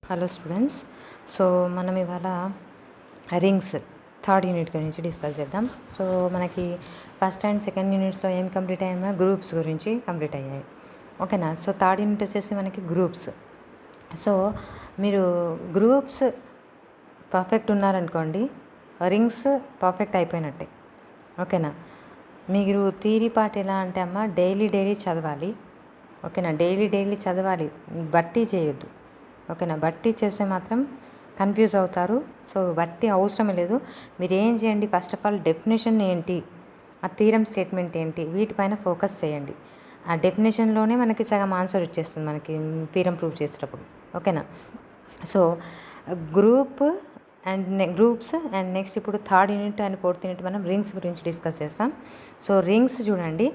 Hello students. So మనం ఇవాళ rings third unit గురించి డిస్కస్ చేద్దాం. సో మనకి ఫస్ట్ అండ్ సెకండ్ యూనిట్స్లో ఏం కంప్లీట్ అయ్యామో గ్రూప్స్ గురించి కంప్లీట్ అయ్యాయి, ఓకేనా. సో థర్డ్ యూనిట్ వచ్చేసి మనకి గ్రూప్స్. సో మీరు గ్రూప్స్ పర్ఫెక్ట్ ఉన్నారనుకోండి, రింగ్స్ పర్ఫెక్ట్ అయిపోయినట్టే, ఓకేనా. మీరు థియరీ పార్ట్ ఎలా అంటే అమ్మ డైలీ చదవాలి, ఓకేనా. డైలీ చదవాలి, బట్టి చేయొద్దు, ఓకేనా. బట్టి చేస్తే మాత్రం కన్ఫ్యూజ్ అవుతారు. సో బట్టి అవసరం లేదు. మీరు ఏం చేయండి, ఫస్ట్ ఆఫ్ ఆల్ డెఫినేషన్ ఏంటి, ఆ థీరం స్టేట్మెంట్ ఏంటి, వీటిపైన ఫోకస్ చేయండి. ఆ డెఫినేషన్లోనే మనకి సగం ఆన్సర్ వచ్చేస్తుంది మనకి థీరం ప్రూవ్ చేసేటప్పుడు, ఓకేనా. సో గ్రూప్స్ అండ్ నెక్స్ట్ ఇప్పుడు third unit and fourth unit మనం రింగ్స్ గురించి డిస్కస్ చేస్తాం. సో రింగ్స్ చూడండి,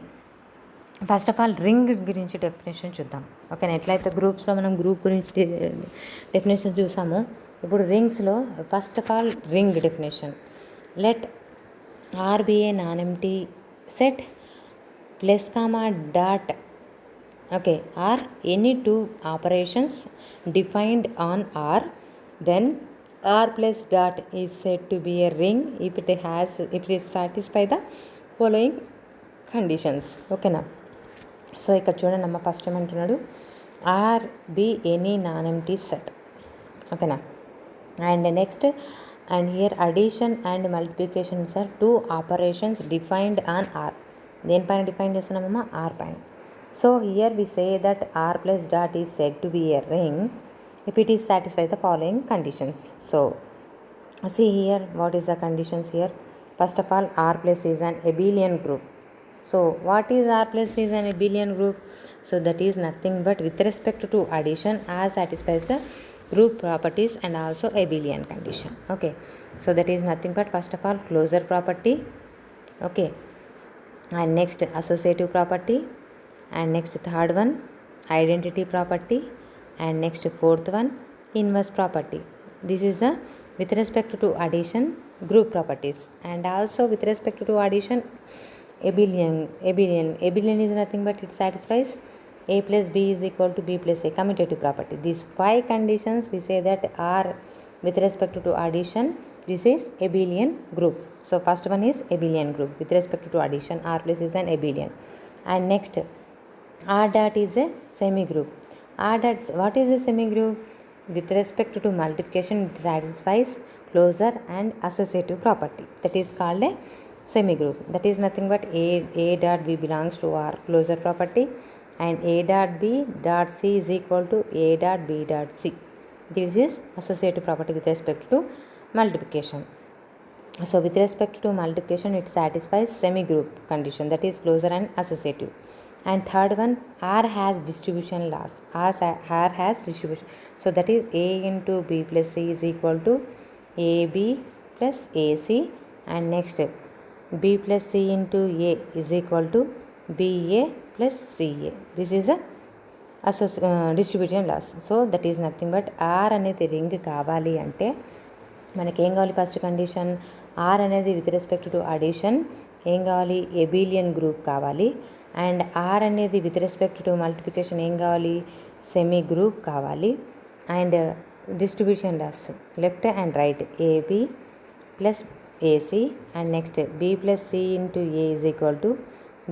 ఫస్ట్ ఆఫ్ ఆల్ రింగ్ గురించి డెఫినేషన్ చూద్దాం, ఓకేనా. ఎట్లయితే గ్రూప్స్లో మనం గ్రూప్ గురించి డెఫినేషన్ చూసామో, ఇప్పుడు రింగ్స్లో first of all ring definition. Let R be a non empty set plus comma dot, okay, R any two operations defined on R, then R plus dot is set to be a ring if it is satisfy the following conditions, ఓకేనా. So ఇక్కడ చూడండి అమ్మ, first ఏమంటున్నాడు, R be any non empty set, ఓకేనా. And next, and here addition and multiplications are two operations defined on R. దేనిపైన define చేస్తున్నామమ్మా, R పైన. So here we say that R plus dot is said to be a ring if it is satisfy the following conditions. So see here what is the conditions here. First of all, R plus is an abelian group. So what is R plus is an abelian group? So that is nothing but with respect to addition as satisfies the group properties and also abelian condition, okay. So that is nothing but first of all closure property, okay, and next associative property, and next third one identity property, and next fourth one inverse property. This is a with respect to addition group properties, and also with respect to addition abelian is nothing but it satisfies a plus b is equal to b plus a commutative property. These 5 conditions we say that are with respect to addition, this is abelian group. So first one is abelian group with respect to addition, R plus is an abelian. And next R dot is a semi group. R dot, what is a semi group? With respect to multiplication it satisfies closure and associative property, that is called a semi group. That is nothing but a dot b belongs to R closure property, and a dot b dot c is equal to a dot b dot c. This is associative property with respect to multiplication. So with respect to multiplication it satisfies semi group condition, that is closure and associative. And third one, R has distribution laws. R has distribution. So that is A into B plus C is equal to AB plus AC. And next, B plus C into A is equal to BA plus CA. This is a distribution laws. So that is nothing but R అనేది ring కావాలి అంటే మనకి ఏం కావాలి, first condition R అనేది with respect to addition ఏం కావాలి, abelian group కావాలి. అండ్ ఆర్ అనేది విత్ రెస్పెక్ట్ టు మల్టిప్లికేషన్ ఏం కావాలి, సెమీ గ్రూప్ కావాలి. And distribution laws left and right A B plus A C, and next B plus C into A is equal to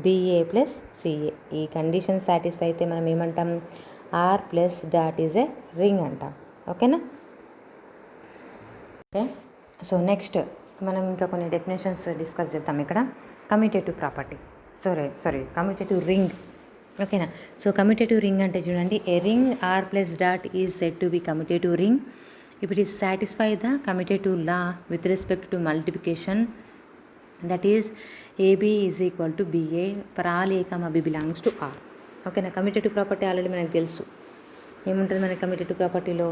B A plus C A. ఈ condition satisfy అయితే మనం ఏమంటాం, R plus dot is a ring అంటాం, ఓకేనా. Okay, so next మనం ఇంకా కొన్ని definitions discuss చేద్దాం. ఇక్కడ కమ్యూటేటివ్ ప్రాపర్టీ, కమ్యూటేటివ్ రింగ్, ఓకేనా. సో కమ్యూటేటివ్ రింగ్ అంటే చూడండి, a ring R plus dot is said to be commutative ring if it is satisfy the commutative law with respect to multiplication, that is AB is equal to BA for all A comma B belongs to R, ఓకేనా. Commutative property already మనకు తెలుసు, ఏముంటుంది మన commutative ప్రాపర్టీలో,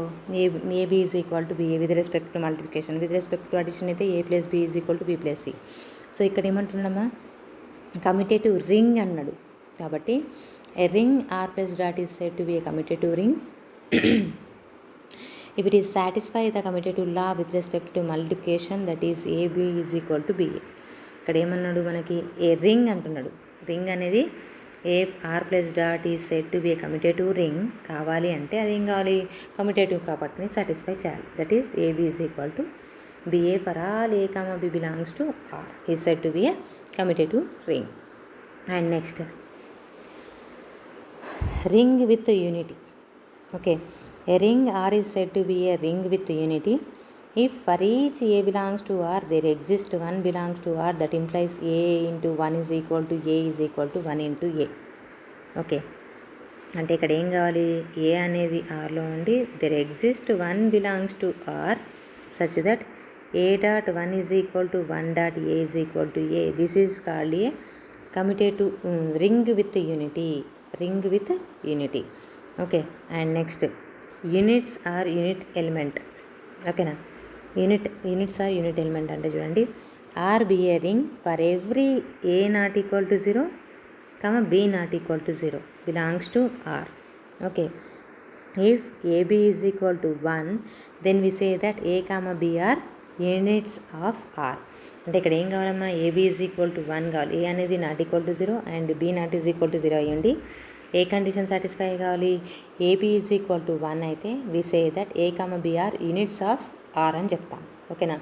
AB is equal to BA with respect to multiplication, with respect to addition అయితే A plus B is equal to B plus C. So ఇక్కడ ఏమంటున్నామా, commutative ring అన్నాడు కాబట్టి a ring R plus dot is said to be a commutative ring if it is satisfy the commutative law with respect to multiplication, that is AB is equal to BA. ఇక్కడ ఏమన్నాడు మనకి, a ring అంటున్నాడు. Ring అనేది a R plus dot is set to be a commutative ring కావాలి అంటే అది ఏం కావాలి, కమ్యూటేటివ్ ప్రాపర్టీని సాటిస్ఫై చేయాలి. That is AB is equal to BA for all A comma B belongs to R is set to be a commutative ring. And next ring with unity. Okay, a ring R is said to be a ring with unity if for each A belongs to R there exists one belongs to R, that implies A into 1 is equal to A is equal to 1 into A. Okay, అంటే ఇక్కడ ఏం కావాలి, A అనేది ఆర్లో ఉండి there exist one belongs to R such that A dot 1 is equal to 1 dot A is equal to A. This is called a commutative ring with unity. Ring with unity. Okay, and next units or unit element. ఓకేనా, units or unit element అంటే చూడండి, R be a ring for every A not equal to 0 comma b not equal to 0 belongs to R. Okay, if AB is equal to 1 then we say that A comma B are units of R. అంటే ఇక్కడ ఏం కావాలమ్మా, AB is equal to 1 కావాలి, A అనేది not equal to 0 and B not is equal to 0 అయ్యండి. ఏ condition satisfy కావాలి, AB is equal to 1 అయితే we say that A comma B are units of R అని చెప్తాం. ఓకేనా,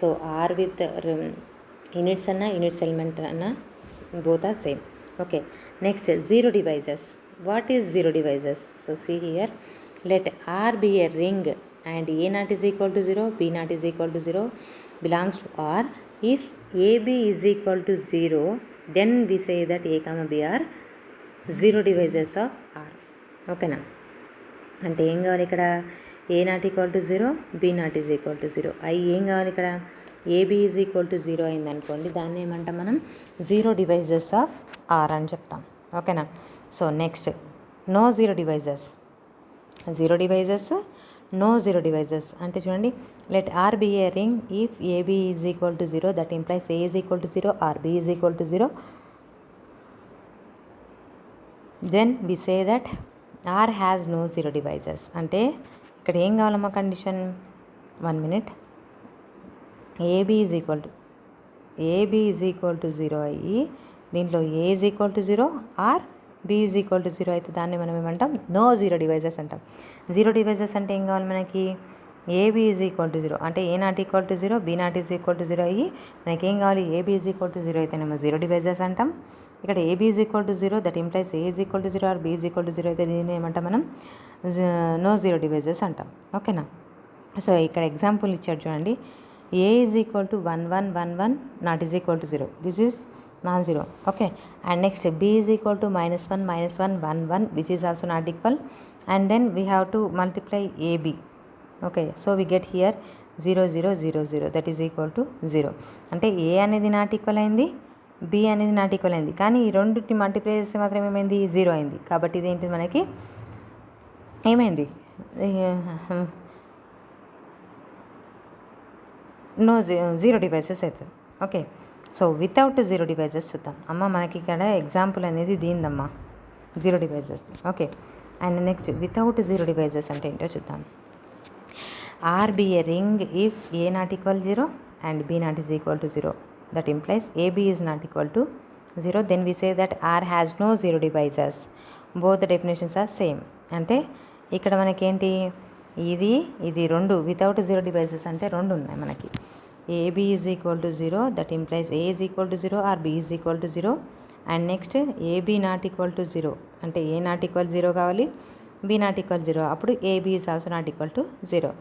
సో R విత్ యూనిట్స్ అన్న యూనిట్స్ ఎలిమెంట్ అన్న both are same. Okay, next zero divisors. What is zero divisors? So see here, let R be a ring and A naught is equal to 0, B naught is equal to 0 belongs to R. If AB is equal to 0, then we say that A comma B are zero divisors of R. Okay na, అంటే ఏం కావాలి ఇక్కడ, A naught equal to 0, B naught is equal to 0. ఏం కావాలి ఇక్కడ, A B is equal to 0 అయిందనుకోండి, దాన్ని ఏమంటాం మనం, జీరో డివైజెస్ ఆఫ్ ఆర్ అని చెప్తాం. ఓకేనా, so next no zero divisors. No zero divisors అంటే చూడండి, let R be a ring if AB is equal to 0 that implies A is equal to 0 or B is equal to 0. Then we say that R has no zero divisors. అంటే ఇక్కడ ఏం కావాలమ్మా condition, 1 minute, AB is equal to 0 అయ్యి దీంట్లో A is equal to 0 or B is equal to 0 అయితే దాన్ని మనం ఏమంటాం, నో జీరో డివైజెస్ అంటాం. జీరో డివైజెస్ అంటే ఏం కావాలి మనకి, ఏబీ ఈజ్ ఈక్వల్ టు 0 అంటే A not equal to 0 B not is equal to 0 అయ్యి మనకి ఏం కావాలి, ఏబీ ఈజ్ ఈక్వల్ టు 0 అయితేనేమో జీరో డివైజెస్ అంటాం. ఇక్కడ A B is equal to 0 that implies A is equal to 0 or B is equal to 0 అయితే దీన్ని ఏమంటాం మనం, నో జీరో డివైజెస్ అంటాం. ఓకేనా, సో ఇక్కడ ఎగ్జాంపుల్ ఇచ్చాడు చూడండి, A is equal to 1 1 1 1 not is equal to 0. This is non-zero. Okay, and next B is equal to -1 -1 1 1 which is also not equal, and then we have to multiply AB. Okay, so we get here 0 0 0 0 that is equal to 0. అంటే A అనేది not equal అయింది, B అనేది not equal అయింది, కానీ ఈ రెండింటిని multiply చేస్తే మాత్రం ఏమైంది, 0 అయింది. కాబట్టి ఇదేంటి మనకి ఏమైంది, నో జీరో డివైజెస్ అవుతుంది. Okay, so without zero divisors చూద్దాం. అమ్మ మనకి ఇక్కడ ఎగ్జాంపుల్ అనేది దీనిదమ్మా, zero divisors. Okay, and next without zero divisors అంటే ఏంటో చూద్దాం. R be a ring if A not equal 0 and B not is equal to 0 that implies AB is not equal to 0. Then we say that R has no zero divisors. Both definitions are same. అంటే ఇక్కడ మనకేంటి, ఇది రెండు without zero divisors అంటే రెండు ఉన్నాయి మనకి. A B is equal to 0 that implies A is equal to 0 or B is equal to 0. And next A B not equal to 0 అంటే ఏ నాట్ ఈక్వల్ 0 కావాలి, బీ నాట్ ఈక్వల్ 0, అప్పుడు AB is also not equal to 0.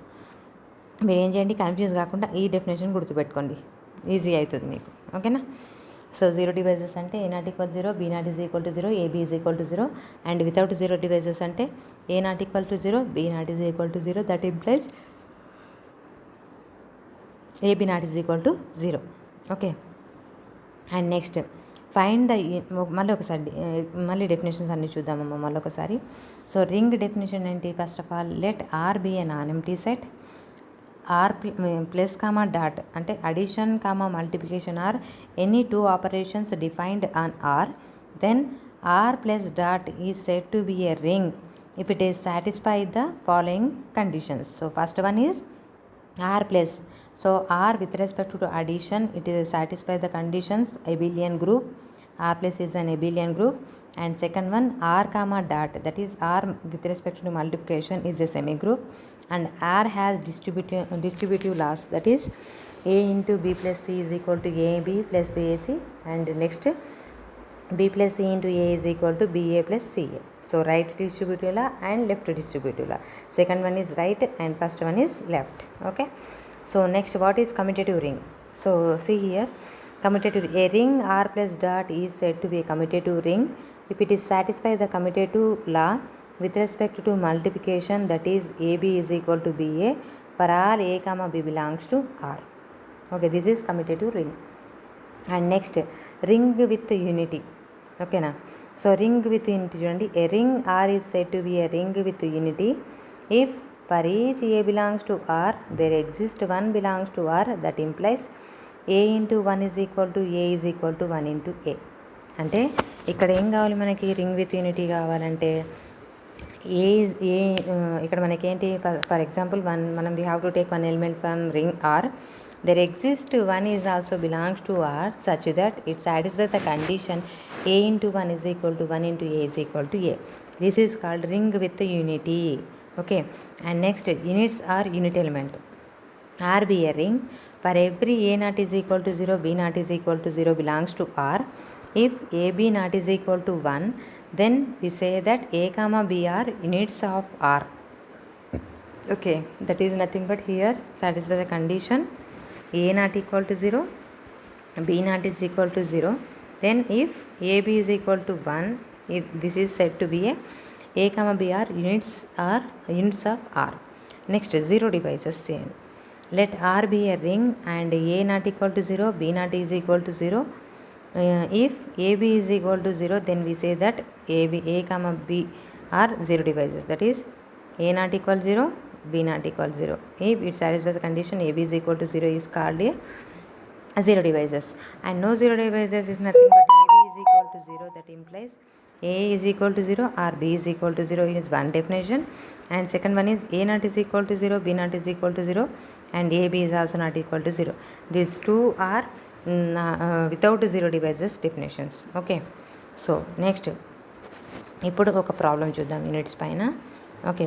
మీరు ఏం చేయండి, confuse కాకుండా ఈ definition గుర్తుపెట్టుకోండి, easy అవుతుంది మీకు. ఓకేనా, సో జీరో డివైజెస్ అంటే A not equal 0, B not is equal to 0, AB is equal to 0. And without zero divisors అంటే A not equal to 0, B not is equal to 0 that implies AB not is equal to 0. Okay, and next find the, మళ్ళీ definitions అన్నీ చూద్దామమ్మా మళ్ళీ ఒకసారి. So ring definition ఏంటి, first of all let R be a non empty set. R plus comma dot అంటే addition comma multiplication are any two operations defined on R, then R plus dot is set to be a ring if it is satisfied the following conditions. So first one is R plus. So R with respect to addition, it is satisfy the conditions abelian group R plus is an abelian group. And second one, R comma dot, that is R with respect to multiplication is a semi group, and R has distributive laws, that is A into B plus C is equal to AB plus BAC, and next B plus C into A is equal to BA plus CA. So right distributive law and left distributive law. Second one is right and first one is left. Okay. So next, what is commutative ring? So see here, commutative, a ring R plus dot is said to be a commutative ring if it is satisfy the commutative law with respect to multiplication, that is AB is equal to BA for all A comma B belongs to R. Okay, this is commutative ring. And next, ring with unity. Okay na. So ring with unity చూడండి, a ring R is said to be a ring with unity if for each A belongs to R there exists one belongs to R, that implies A into 1 is equal to A is equal to 1 into A. అంటే ఇక్కడ ఏం కావాలి మనకి, ring with unity కావాలంటే ఇక్కడ మనకేంటి, for example మనం we have to take one element from ring R, there exists one is also belongs to R such that it satisfies the condition A into 1 is equal to 1 into A is equal to A. This is called ring with unity. Okay. And next, units are unit element. R be a ring for every A naught is equal to 0, B naught is equal to 0 belongs to R. If A B naught is equal to 1, then we say that A comma B are units of R. Okay, that is nothing but here satisfy the condition A naught equal to 0, B naught is equal to 0. Then if AB is equal to 1, if this is said to be A comma B are units of R. Next, zero divisors. Let R be a ring and A naught equal to 0, B naught is equal to 0. If AB is equal to 0, then we say that A comma B are zero divisors. That is A naught equal 0, B naught equal 0. If it satisfies the condition AB is equal to 0 is called a zero divisors. And no zero divisors is nothing but AB is equal to 0. That implies A is equal to 0 or B is equal to 0 is one definition. And second one is A naught is equal to 0, B naught is equal to 0, and AB is also not equal to 0. These two are without zero divisors definitions. Okay. So next, ఇప్పుడు ఒక problem చూద్దాం units పైన. Okay.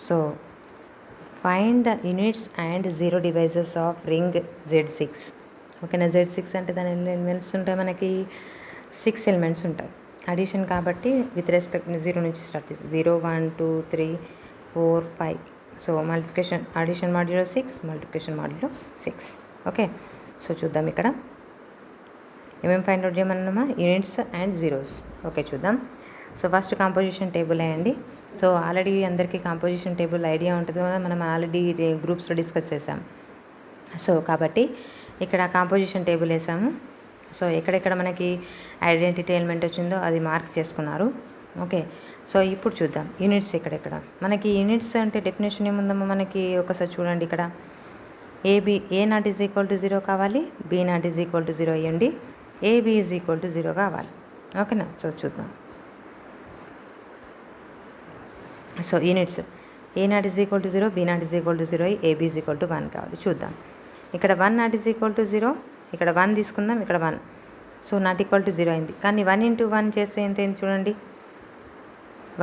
So find the units and zero devices of ring Z6. ఓకేనా. Z6 అంటే దాని elements ఉంటాయి, మనకి 6 elements ఉంటాయి. అడిషన్ కాబట్టి విత్ రెస్పెక్ట్ 0 నుంచి స్టార్ట్ చేసి 0 1 2 3 4 5. So multiplication addition modulo 6, multiplication modulo 6. Okay. So చూద్దాం ఇక్కడ ఏమేమి ఫైండ్ అవుట్ చేయమన్నామా, యూనిట్స్ అండ్ జీరోస్. ఓకే, చూద్దాం. సో ఫస్ట్ కాంపోజిషన్ టేబుల్ వేయండి. సో ఆల్రెడీ అందరికీ కాంపోజిషన్ టేబుల్ ఐడియా ఉంటుంది కదా, మనం ఆల్రెడీ గ్రూప్స్లో డిస్కస్ చేసాం. సో కాబట్టి ఇక్కడ కాంపోజిషన్ టేబుల్ వేసాము. సో ఎక్కడెక్కడ మనకి ఐడెంటిటీ ఎలిమెంట్ వచ్చిందో అది మార్క్ చేసుకున్నారు. ఓకే. సో ఇప్పుడు చూద్దాం యూనిట్స్ ఎక్కడెక్కడ. మనకి యూనిట్స్ అంటే డెఫినేషన్ ఏముందమ్మా, మనకి ఒకసారి చూడండి. ఇక్కడ A not is equal to 0 కావాలి, B not is equal to 0 అయ్యండి, ఏబీ ఈజ్ ఈక్వల్ టు 0 కావాలి. ఓకేనా. సో చూద్దాం. So units A not is equal to 0, B not is equal to 0, AB is equal to 1 కావాలి. చూద్దాం. ఇక్కడ 1 not is equal to 0, ఇక్కడ 1 తీసుకుందాం, ఇక్కడ 1. సో నాట్ ఈక్వల్ టు 0 అయింది. కానీ 1 ఇంటూ 1 చేస్తే ఎంత అయింది చూడండి,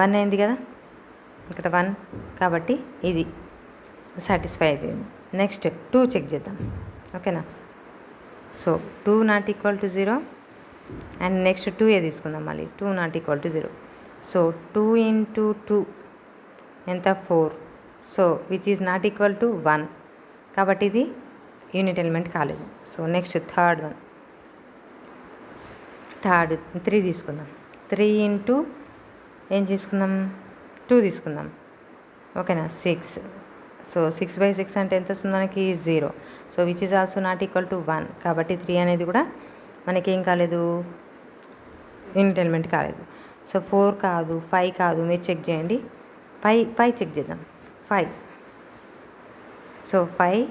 1 అయింది కదా, ఇక్కడ 1. కాబట్టి ఇది సాటిస్ఫై అవుతుంది. నెక్స్ట్ 2 చెక్ చేద్దాం. ఓకేనా. So 2 not equal to 0 and next 2 తీసుకుందాం మళ్ళీ. 2 not equal to 0. So 2 into 2 ఎంత 4. So which is not equal to 1. కాబట్టి ఇది యూనిట్ ఎలిమెంట్ కాలేదు. సో నెక్స్ట్ థర్డ్ 3 తీసుకుందాం. 3 ఇంటూ ఏం తీసుకుందాం, 2 తీసుకుందాం. ఓకేనా. 6. సో 6/6 అంటే ఎంత వస్తుంది మనకి 0. So which is also not equal to 1. కాబట్టి 3 అనేది కూడా మనకేం కాలేదు, యూనిట్ ఎలిమెంట్ కాలేదు. సో 4 కాదు, 5 కాదు, మీరు చెక్ చేయండి. 5 చెక్ చేద్దాం. 5. సో 5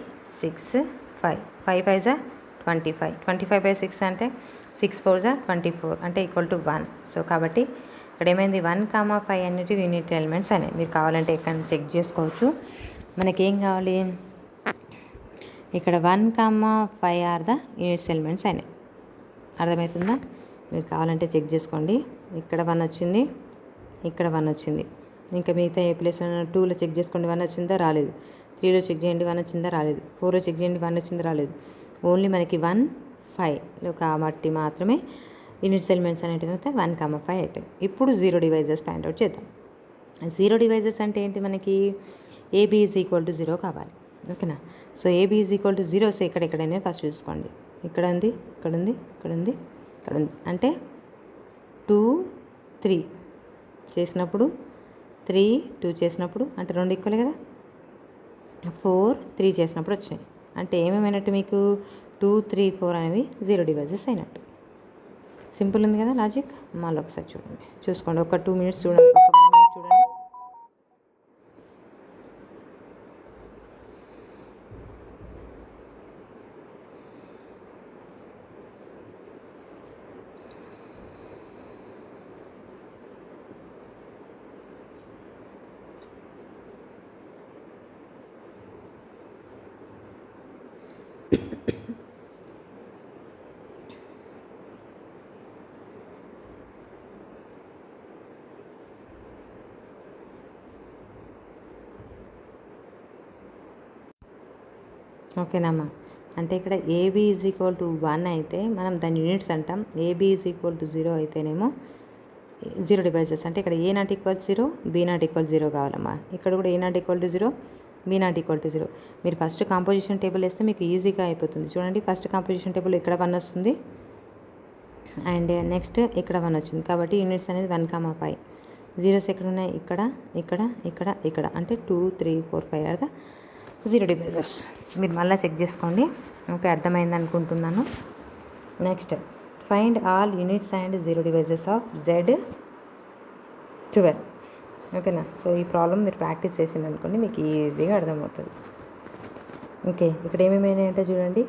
6 5 5 5 జా 25. 25/6 అంటే 6 4 జా 24 అంటే ఈక్వల్ టు 1. సో కాబట్టి ఇక్కడ ఏమైంది, 1, 5 అనేవి యూనిట్ ఎలిమెంట్స్ అనేవి. మీరు కావాలంటే ఇక్కడ చెక్ చేసుకోవచ్చు. మనకేం కావాలి, ఇక్కడ 1, 5 ఆర్ ద యూనిట్స్ ఎలిమెంట్స్ అయినాయి. అర్థమవుతుందా. మీరు కావాలంటే చెక్ చేసుకోండి. ఇక్కడ 1 వచ్చింది, ఇక్కడ 1 వచ్చింది. ఇంకా మిగతా ఏ ప్లేస్ 2లో చెక్ చేసుకోండి, 1 వచ్చిందా రాలేదు. 3లో చెక్ చేయండి, 1 వచ్చిందా రాలేదు. 4లో చెక్ చేయండి, 1 వచ్చిందా రాలేదు. ఓన్లీ మనకి 1, 5 కాబట్టి మాత్రమే యూనిట్స్ ఎలిమెంట్స్ అనేటివి అయితే 1, 5 అవుతాయి. ఇప్పుడు 0 డివైజెస్ ఫైండ్ అవుట్ చేద్దాం. 0 డివైజెస్ అంటే ఏంటి, మనకి AB ఈజ్ ఈక్వల్ టు 0 కావాలి. ఓకేనా. So AB is equal to 0 వస్తే ఎక్కడైనా ఫస్ట్ చూసుకోండి. ఇక్కడ ఉంది, ఇక్కడ ఉంది, ఇక్కడ ఉంది, ఇక్కడ ఉంది. అంటే 2, 3 చేసినప్పుడు 3, 2 చేసినప్పుడు అంటే 2 ఈక్వల్ కదా. 4, 3 చేసినప్పుడు వచ్చాయి. అంటే ఏమేమైనట్టు మీకు 2, 3, 4 అనేవి 0 డివైజెస్ అయినట్టు. సింపుల్ ఉంది కదా లాజిక్. మళ్ళీ ఒకసారి చూసుకోండి. ఒక 2 మినిట్స్ చూడండి, ఒక 1 మినిట్ చూడండి. ఓకేనమ్మా. అంటే ఇక్కడ AB ఈజ్ ఈక్వల్ టు 1 అయితే మనం దాని యూనిట్స్ అంటాం. AB ఈజ్ ఈక్వల్ టు 0 అయితేనేమో 0 డివైజెస్. అంటే ఇక్కడ A not equal 0, B not equal 0 కావాలమ్మా. ఇక్కడ కూడా A not equal to 0, B not equal to 0. మీరు ఫస్ట్ కాంపోజిషన్ టేబుల్ వేస్తే మీకు ఈజీగా అయిపోతుంది. చూడండి, ఫస్ట్ కాంపోజిషన్ టేబుల్ ఇక్కడ 1 వస్తుంది అండ్ నెక్స్ట్ ఇక్కడ 1 వచ్చింది. కాబట్టి యూనిట్స్ అనేది 1, 5. జీరోస్ ఎక్కడ ఉన్నాయి, ఇక్కడ, ఇక్కడ, ఇక్కడ, ఇక్కడ. అంటే 2, 3, 4, 5 ఆర్ ద 0 డివైజెస్. మీరు మళ్ళీ చెక్ చేసుకోండి. ఓకే, అర్థమైంది అనుకుంటున్నాను. Next, find all units and 0 devices of Z12. ఓకేనా. సో ఈ ప్రాబ్లం మీరు ప్రాక్టీస్ చేసింది అనుకోండి, మీకు ఈజీగా అర్థమవుతుంది. ఓకే, ఇక్కడ ఏమేమి అంటే చూడండి.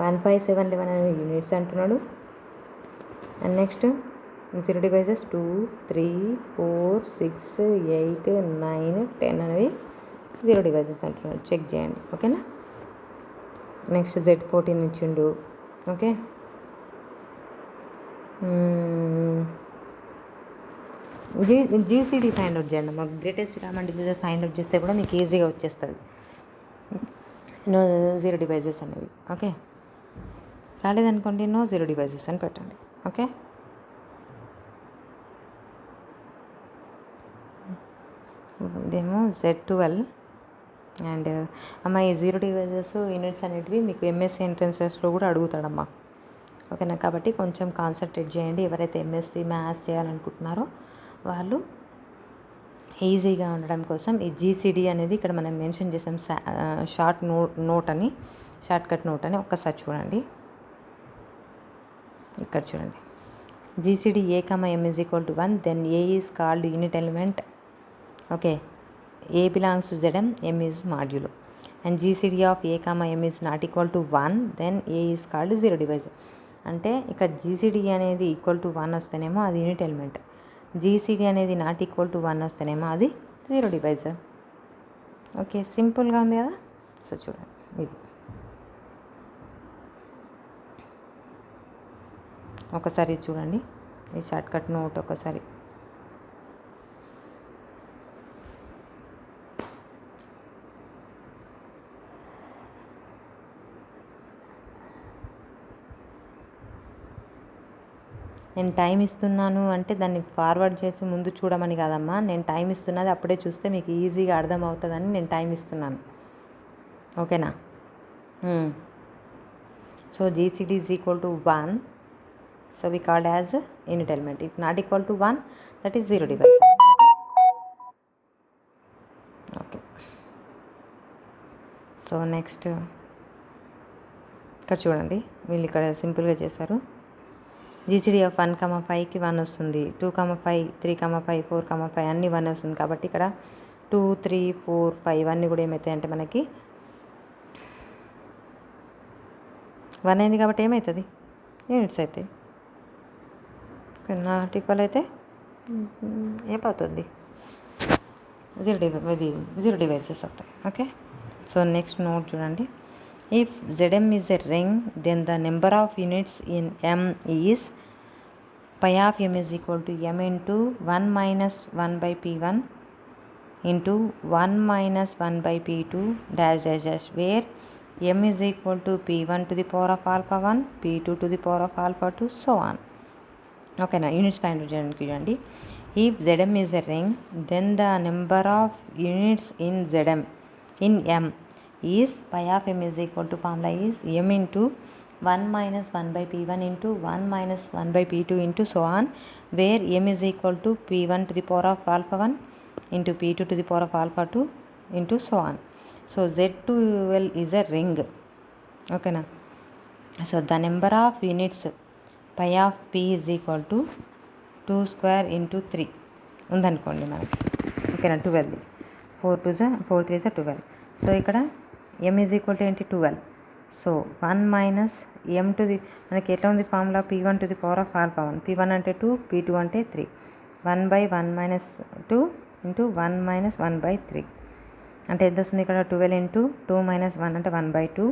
వన్ 5, 7, 11 అనే యూనిట్స్ అంటున్నాడు. అండ్ నెక్స్ట్ 0 డివైజెస్ 2, 3, 4, 6, 8, 9, 10 అనేవి 0 డివైజెస్ అంటున్నాడు. చెక్ చేయండి. ఓకేనా. నెక్స్ట్ Z14 ఇచ్చిండు. ఓకే, GCD ఫైండ్ అవుట్ చేయండి. మాకు greatest common devices find out చేస్తే కూడా మీకు ఈజీగా వచ్చేస్తుంది. 0 డివైజెస్ అనేవి. ఓకే, రాలేదనుకోండి 0 డివైజెస్ అని పెట్టండి. ఓకే, ఇదేమో Z12 అండ్ అమ్మ ఈ 0 డివైజెస్ యూనిట్స్ అనేటివి మీకు ఎంఎస్సీ ఎంట్రన్సెస్లో కూడా అడుగుతాడమ్మా. ఓకేనా. కాబట్టి కొంచెం కాన్సన్ట్రేట్ చేయండి. ఎవరైతే ఎంఎస్సీ మ్యాథ్స్ చేయాలనుకుంటున్నారో వాళ్ళు ఈజీగా ఉండడం కోసం ఈ జీసీడీ అనేది ఇక్కడ మనం మెన్షన్ చేసాం. షార్ట్ కట్ నోట్ అని ఒక్కసారి చూడండి. ఇక్కడ చూడండి, GCD A, M is equal to 1, then A is called unit element. Okay, A belongs to Zm, M is modulo. And GCD of A, M is not equal to 1, then A is called 0 divisor. అంటే ఇక్కడ GCD అనేది equal to 1 వస్తేనేమో అది unit element, GCD అనేది not equal to 1 వస్తేనేమో అది 0 divisor. Okay, సింపుల్గా ఉంది కదా. సో చూడండి, ఇది ఒకసారి చూడండి ఈ షార్ట్ కట్ నోట్ ఒకసారి. నేను టైం ఇస్తున్నాను అంటే దాన్ని ఫార్వర్డ్ చేసి ముందు చూడమని కాదమ్మా. నేను టైం ఇస్తున్నది అప్పుడే చూస్తే మీకు ఈజీగా అర్థమవుతుందని నేను టైం ఇస్తున్నాను. ఓకేనా. So GCD is equal to 1, so we called as unit element. If not equal to 1, that is 0 divisor. Okay. So next ఇక్కడ చూడండి, వీళ్ళు ఇక్కడ సింపుల్గా చేశారు. జీసీడీ ఆఫ్ 1, 5కి 1 వస్తుంది, 2, 5, 3, 5, 4, 5 అన్నీ 1 వస్తుంది. కాబట్టి ఇక్కడ 2, 3, 4, 5 అన్నీ కూడా ఏమవుతాయి అంటే మనకి 1 అయింది కాబట్టి ఏమవుతుంది, యూనిట్స్ అవుతాయి. నాట్ ఈక్వల్ అయితే ఏమవుతుంది, 0 డివైజెస్ అవుతాయి. ఓకే, సో నెక్స్ట్ నోట్ చూడండి. If Zm is a ring, then the number of units in M is pi of M is equal to M into 1 minus 1 by P1 into 1 minus 1 by P2 dash dash dash, where M is equal to P1 to the power of alpha 1, P2 to the power of alpha 2, so on. ఓకేనా, units find out చేయడానికి చూడండి. If Zm is a ring, then the number of units in Zm in M is pi of M is equal to, formula is M into 1 minus 1 by P1 into 1 minus 1 by P2 into so on, where M is equal to P1 to the power of alpha 1 into P2 to the power of alpha 2 into so on. So Z12 is a ring. ఓకేనా, so the number of units phi of P is equal to 2 square into 3 ఉందనుకోండి మనకి. ఓకేనా, 12, 4 2 4 3 12. So ఇక్కడ M is equal to ఏంటి, 12. So 1 minus M to the, మనకి ఎట్లా ఉంది formula, P1 to the power of alpha 1, P1 అంటే 2, P2 అంటే 3, 1 by 1 minus 2 into 1 minus 1 by 3 అంటే ఎంత వస్తుంది, ఇక్కడ 12 ఇంటూ 2 minus 1 అంటే 1 by 2,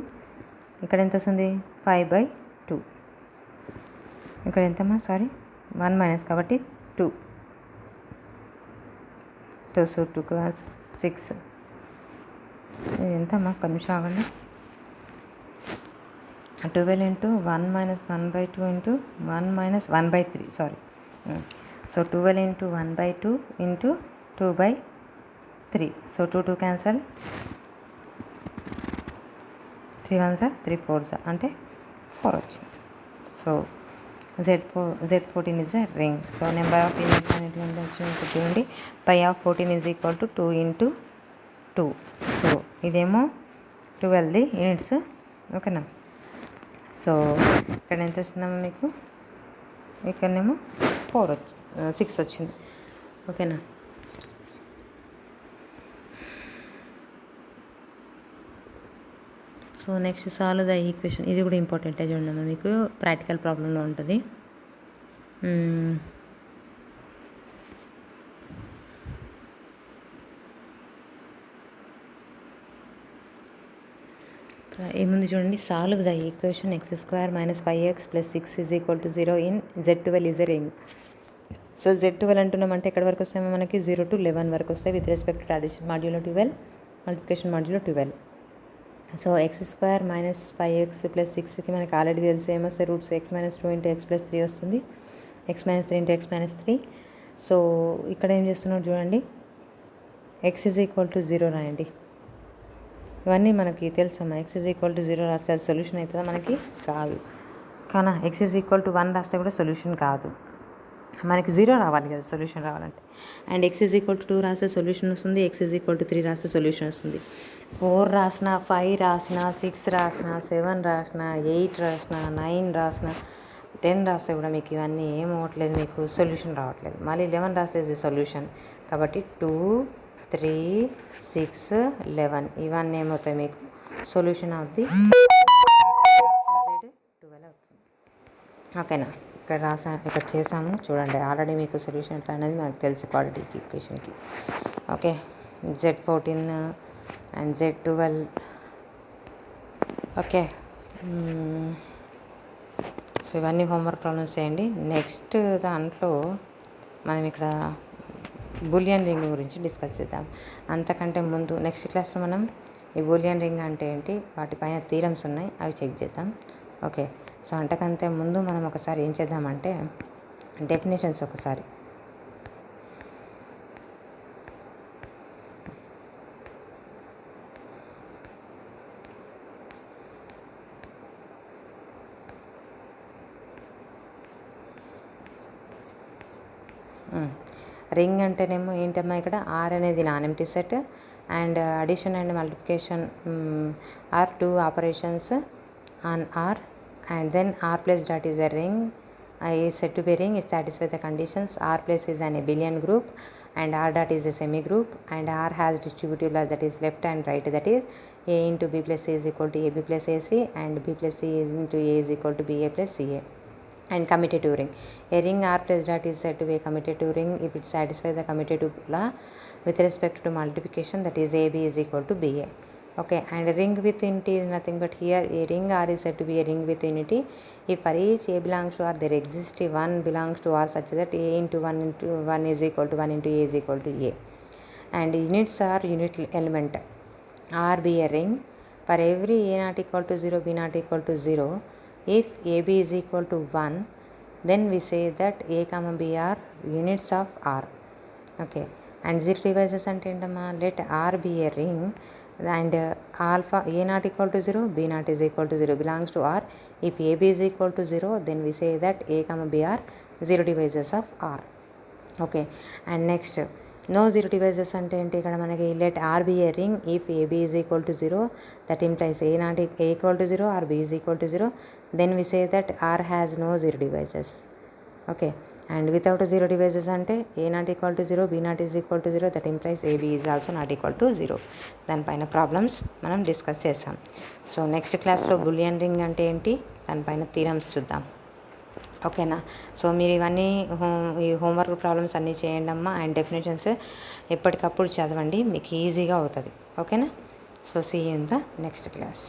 ఇక్కడ ఎంత వస్తుంది 5 by 2, ఇక్కడ ఎంతమ్మా, సారీ 1 మైనస్ కాబట్టి 2, సో 2 6, ఇది ఎంతమ్మా, ఒక నిమిషం ఆగండి. 12 into 1 minus 1 by 2 into 1 minus 1 by 3, sorry. So 12 into 1 by 2 into 2 by 3, so 2 2 cancel, 3 1 3 4 అంటే 4 వచ్చింది. So Z14 is a ring. So number of units అనేటువంటి వచ్చింది చూడండి. Phi of 14 is equal to 2 into 2. So ఇదేమో 12 యూనిట్స్. ఓకేనా, so ఇక్కడ ఎంత వస్తుందమ్మా మీకు, ఇక్కడనేమో 6 వచ్చింది. ఓకేనా, so next solve the equation. ఇది కూడా ఇంపార్టెంటే చూడండి, మీకు ప్రాక్టికల్ ప్రాబ్లంలో ఉంటుంది. ఏముంది చూడండి, solve the equation x² - 5x + 6 = 0 in Z12 is a ring. So Z12 అంటున్నామంటే ఎక్కడి వరకు వస్తామో మనకి 0 to 11 వరకు వస్తాయి with respect to addition module 12, multiplication module 12. So x² - 5x + 6కి మనకి ఆల్రెడీ తెలుసు ఏమొస్తాయి రూట్స్, x - 2 × x + 3 వస్తుంది, x - 3 × x - 3. సో ఇక్కడ ఏం చేస్తున్నాడు చూడండి, x = 0 రాయండి. ఇవన్నీ మనకి తెలుసమ్మా. x = 0 రాస్తే అది సొల్యూషన్ అవుతుందా మనకి, కాదు. కానీ x = 1 రాస్తే కూడా సొల్యూషన్ కాదు, మనకి 0 రావాలి కదా సొల్యూషన్ రావాలంటే. అండ్ x = 2 రాస్తే సొల్యూషన్ వస్తుంది, x = 3 రాస్తే సొల్యూషన్ వస్తుంది. 4 రాసిన, 5 రాసిన, 6 రాసిన, 7 రాసిన, 8 రాసిన, 9 రాసిన, 10 రాస్తే కూడా మీకు ఇవన్నీ ఏం అవ్వట్లేదు, మీకు సొల్యూషన్ రావట్లేదు. మళ్ళీ 11 రాస్తే సొల్యూషన్. కాబట్టి 2 3 6 11 ఇవన్నీ ఏమవుతాయి మీకు సొల్యూషన్ ఆఫ్ ది Z12 అవుతుంది. ఓకేనా, ఇక్కడ చేసాము చూడండి. ఆల్రెడీ మీకు సొల్యూషన్ ఎట్లా అనేది మనకు తెలుసు క్వాడ్రాటిక్ ఈక్వేషన్కి. Okay, Z14 and Z12. Okay, so ఇవన్నీ హోంవర్క్ ప్రాబ్లమ్స్ చేయండి. నెక్స్ట్ దాంట్లో మనం ఇక్కడ బూలియన్ రింగ్ గురించి డిస్కస్ చేద్దాం. అంతకంటే ముందు నెక్స్ట్ క్లాస్లో మనం ఈ బూలియన్ రింగ్ అంటే ఏంటి, వాటిపైన థీరమ్స్ ఉన్నాయి, అవి చెక్ చేద్దాం. ఓకే, సో అంతకంటే ముందు మనం ఒకసారి ఏం చేద్దామంటే డెఫినేషన్స్ ఒకసారి. రింగ్ అంటేనేమో ఏంటమ్మా, ఇక్కడ ఆర్ అనేది non empty set and addition and multiplication are 2 operations on R and then r plus dot is a ring is said to be a ring. It satisfies the conditions. R plus is an abelian group and r dot is a semi group and r has distributive laws, that is left and right, that is a into b plus c is equal to ab plus ac and b plus c is into a is equal to ba plus ca. And commutative ring, a ring r plus dot is said to be a commutative ring if it satisfies the commutative law with respect to multiplication, that is ab is equal to ba. Okay, and ring with unity is nothing but here a ring R is said to be a ring with unity if for each A belongs to R there exists one belongs to R such that A into 1 is equal to 1 into A is equal to A, and units are unit element R be a ring for every A not equal to 0, B not equal to 0. If AB is equal to 1, then we say that A comma B are units of R. Okay, and zero divisors ante entama, let R be a ring and alpha A not equal to 0, B not is equal to 0 belongs to R. If AB is equal to 0, then we say that A comma B are zero divisors of R. Okay, and next no zero divisors ante enti ikkada manaki let R be a ring if AB is equal to 0, that implies A not A equal to 0 or B is equal to 0, then we say that R has no zero divisors. Okay, and without a zero divisors ante A not equal to 0, B not is equal to 0, that implies AB is also not equal to 0. దానిపైన problems మనం discuss చేస్తాం. So next క్లాస్లో bullion ring అంటే ఏంటి దానిపైన theorems చూద్దాం. ఓకేనా? So మీరు ఇవన్నీ ఈ హోంవర్క్ ప్రాబ్లమ్స్ అన్నీ చేయండి అమ్మా, అండ్ డెఫినేషన్స్ ఎప్పటికప్పుడు చదవండి, మీకు ఈజీగా అవుతుంది. ఓకేనా? So see you in the next class.